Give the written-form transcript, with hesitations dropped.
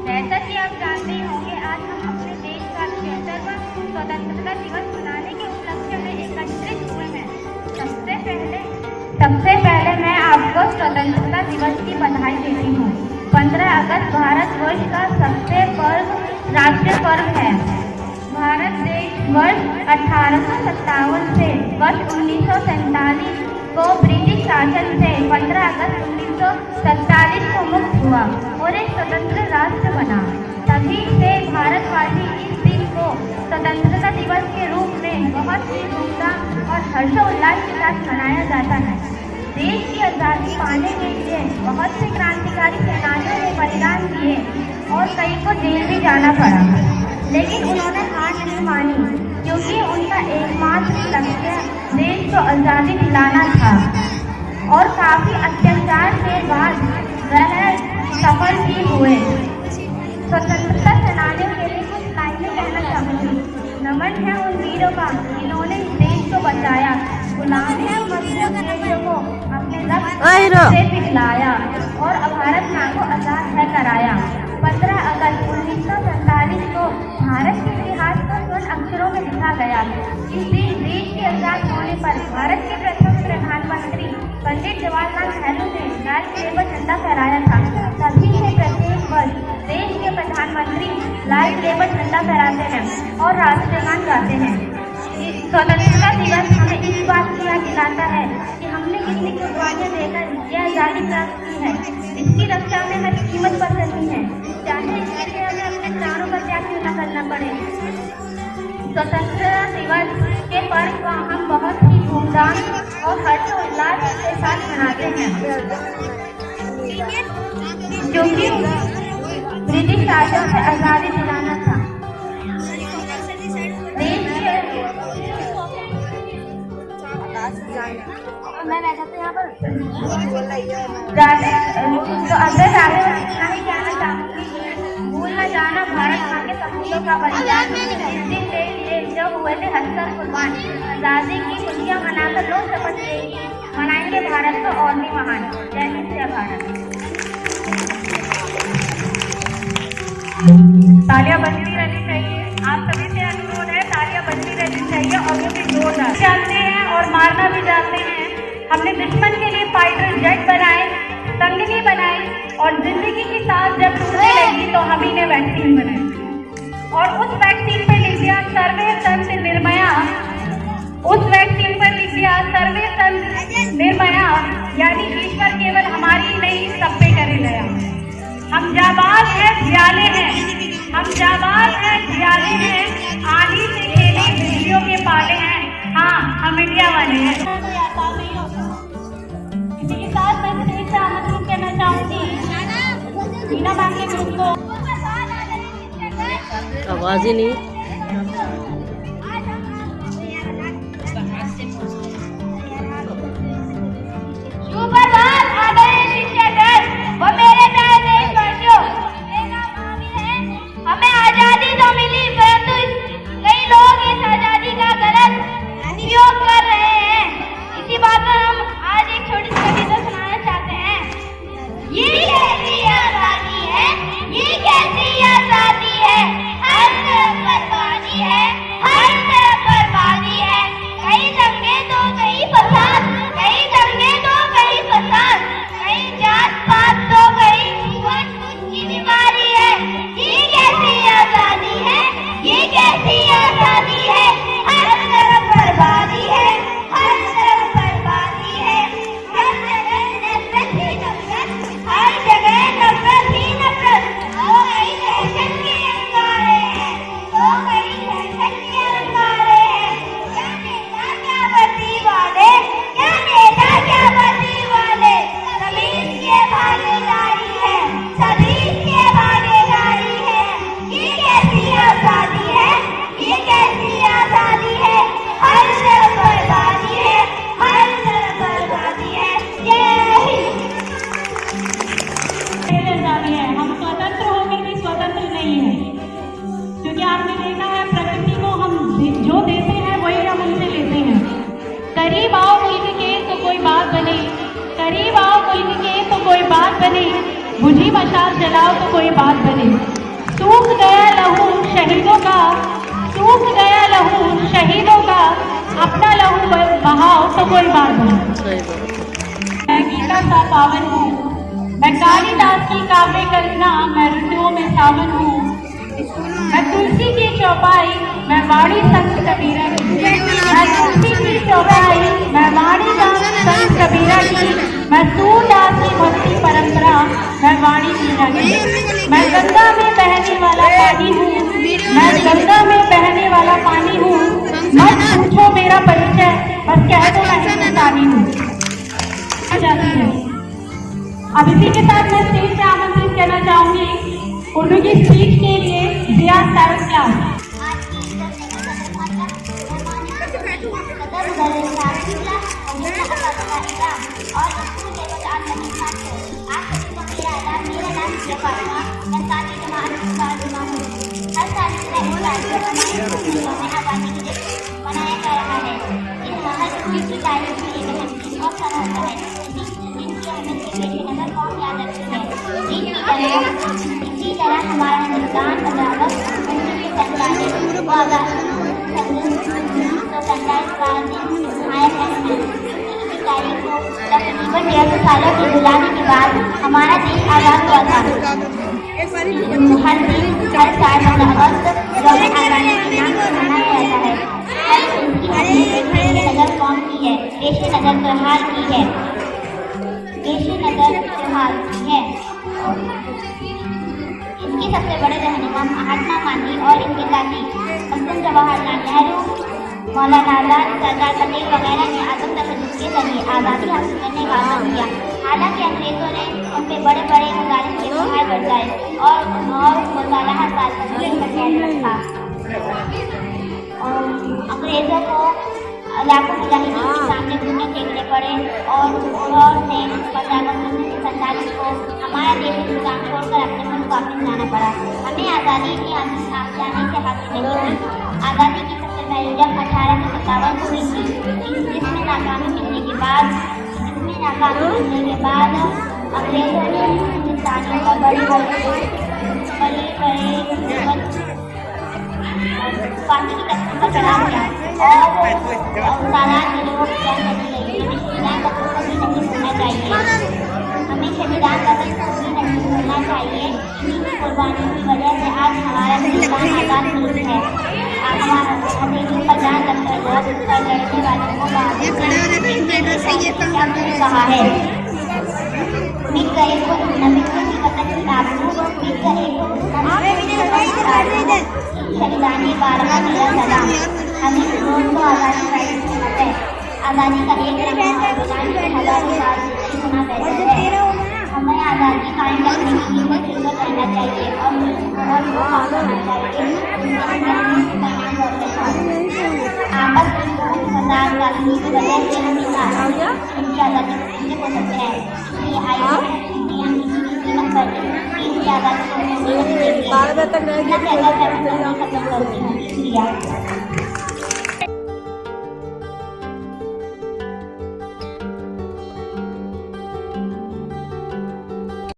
जैसा कि आप जानते ही होंगे, आज हम अपने देश का 76वां स्वतंत्रता दिवस मनाने के उपलक्ष्य में एकत्रित हुए हैं। सबसे पहले मैं आपको स्वतंत्रता दिवस की बधाई देती हूँ। 15 अगस्त भारतवर्ष का सबसे राष्ट्रीय पर्व है। भारत देश वर्ष 1857 से वर्ष 1947 को ब्रिटिश शासन से 15 अगस्त 1947 को मुक्त हुआ और एक स्वतंत्र राष्ट्र बना। तभी से भारतवासी इस दिन को स्वतंत्रता दिवस के रूप में बहुत ही धूमधाम और हर्षोल्लास के साथ मनाया जाता है। देश की आज़ादी पाने के लिए बहुत से क्रांतिकारी सेनानियों ने बलिदान दिए और कई को जेल भी जाना पड़ा, लेकिन उन्होंने हार नहीं मानी, क्योंकि उनका एकमात्र लक्ष्य देश को आज़ादी दिलाना था। और काफी अत्याचार के बाद वह सफल भी हुए। स्वतंत्रता सेनानियों के लिए कुछ लाइनें कहना चाहूँगी। नमन है उन वीरों का जिन्होंने इस देश को बचाया, गुलाम है मजबूत देशों को अपने रक्त से पिघलाया और भारत माँ को आजाद है कराया। 15 अगस्त 1947 को भारत के इतिहास को स्वर्ण अक्षरों में लिखा गया। इस दिन देश के आजाद होने पर भारत के प्रथम प्रधानमंत्री पंडित जवाहरलाल नेहरू ने लाल किले पर झंडा फहराया था। तभी से प्रत्येक वर्ष देश के प्रधानमंत्री लाल किले पर झंडा फहराते हैं और राष्ट्रगान गाते हैं। स्वतंत्रता दिवस हमें इस बात की याद दिलाता है कि हमने कितनी कुर्बानियां देकर यह आजादी प्राप्त की है। इसकी रक्षा में हर कीमत पर करनी है, चाहे इसके लिए हमें अपने प्राणों का त्याग क्यों न करना पड़े। स्वतंत्रता दिवस के पर्व को हम बहुत ही धूमधाम और हर्षोल्लास के साथ मनाते हैं, क्योंकि ब्रिटिश शासन से आजादी दिलाना था। मैं बैठा यहाँ पर तो अंदर जाने इतना ही कहना चाहूँगी, भूल न जाना भारत माँ के सपूतों का बलिदान। इस दिन के लिए जो हुए थे हंसकर कुर्बान, आजादी की खुशियाँ मनाकर लोग शपथ लेंगे, मनाएंगे भारत को और भी महान। जय हिंद जय भारत। तालियां बजती रहनी चाहिए। आप सभी से अनुरोध है, तालियां बजती रहनी चाहिए और वो भी जोरदार। जानते हैं और मारना भी जानते हैं। हमने दुश्मन के लिए फाइटर जेट बनाए, संगनी बनाई और जिंदगी की सांस जब टूटने लगी तो हम ही ने वैक्सीन बनाई और उस वैक्सीन पर लिख दिया सर्वे संत निर्मया। उस वैक्सीन पर लिख दिया सर्वे संत निर्मया, यानी ईश्वर केवल हमारी ही नहीं सब पे करे दया। हम जाबाज हैं, जियाले हैं, हम जाबाज हैं, जियाले हैं, आंधी से खेले बिजलियों के पाले हैं। हाँ, हम इंडिया वाले हैं। इसी के साथ मैं तेज से आमंत्रित करना चाहूँगी मीना मैम के ग्रुप को। आवाज ही नहीं। हमें आजादी तो मिली, परंतु कई लोग इस आजादी का गलत उपयोग कर रहे हैं। इसी बात पर हम आज एक छोटी सी कविता सुनाना चाहते हैं। ये कैसी आजादी है, ये कैसी आजादी है, हर तुझी मशाल जलाओ तो कोई बात बने। सूख गया लहू शहीदों का, सूख गया लहू शहीदों का, अपना लहू बहाओ तो कोई बात बने। मैं गीता सा पावन हूँ, मैं कालिदास की काव्य कल्पना, मैं ऋतुओं में सावन हूँ। मैं तुलसी की चौपाई, मैं वाणी संत कबीरा की, मैं तुलसी की चौपाई, मैं वाणी संत कबीरा की, मैं सूरदास की भक्ति परंपरा, मैं वाणी मीरा की। मैं गंगा में बहने वाला पानी हूँ, मैं गंगा में बहने वाला पानी हूँ। मत पूछो मेरा परिचय, बस कह दो मैं हिंदुस्तानी हूँ। जाती है। अब इसी के साथ मैं स्टेज पे आमंत्रित करना चाहूंगी उर्दू की स्पीच के लिए जिया साइंस क्लास। मनाया जा रहा है। इस हर की तारीफ में एक बहुत सारा होता है जिनकी हमें नजर कौन याद रखती है। इसी तरह हमारा हिंदुस्तान 15 अगस्त 1947 सालों की गुलामी के बाद हमारा देश आजाद हुआ था। हर दिन हर साल 15 अगस्त जो आजादी के नाम से मनाया जाता है। नगर कौन की है? देशी नगर त्योहार की है। देशी नगर त्योहार की है। इसके सबसे बड़े रहनुमा महात्मा गांधी और इनके साथी पंडित जवाहरलाल नेहरू, मौलाना आजाद, सरदार पटेल वगैरह ने आजम तशद्दुद के जरिए आज़ादी हासिल करने का अमल किया। हालांकि अंग्रेजों ने उन पे बड़े बड़े मजालिम के सहाय बरसाए और मुसालहा सालमन पर कैद रखा। अंग्रेजों को लाखों मुजाहिदीन के सामने घुटने टेकने पड़े और ने 15 अगस्त 1947 को हमारा देश हिंदुस्तान छोड़कर अपने मुल्क वापस जाना पड़ा। हमें आज़ादी की आसानी से हासिल नहीं हुई। आज़ादी की सबसे पहली जंग 1857 को हुई थी, जिसमें नाकामी मिलने के बाद अंग्रेजों ने हिंदुस्तानियों का बड़े फांसी की तख्ती पर चढ़ा दिया और तादाद में लोगों की जान चली गई। हमें शहीदान का कभी नहीं भूलना चाहिए। हमें शहीदान का कभी नहीं भूलना चाहिए। इन्हीं कुर्बानियों की वजह से आज हमारा हिंदुस्तान आजाद मुल्क है। हमारा हथेली पर जान रखकर लोग पर लड़ने वालों को कहा है। मिट गए को नबियों की वतन की आबरू, मिट गए को शहीदानी बारगाह मेरा सलाम। हमें रोज को आज़ादी का एक हिम्मत है। आज़ादी का एक रहनुमा और गुलामी के हजारों साल से गुना बेहतर है। हमें आज़ादी कायम रखने की कीमत शिरकत करना चाहिए और आपस में फसाद राजनीति की वजह से हम इनकी आज़ादी नहीं हो सकते हैं। इसलिए आइए कीमत पर आज़ादी को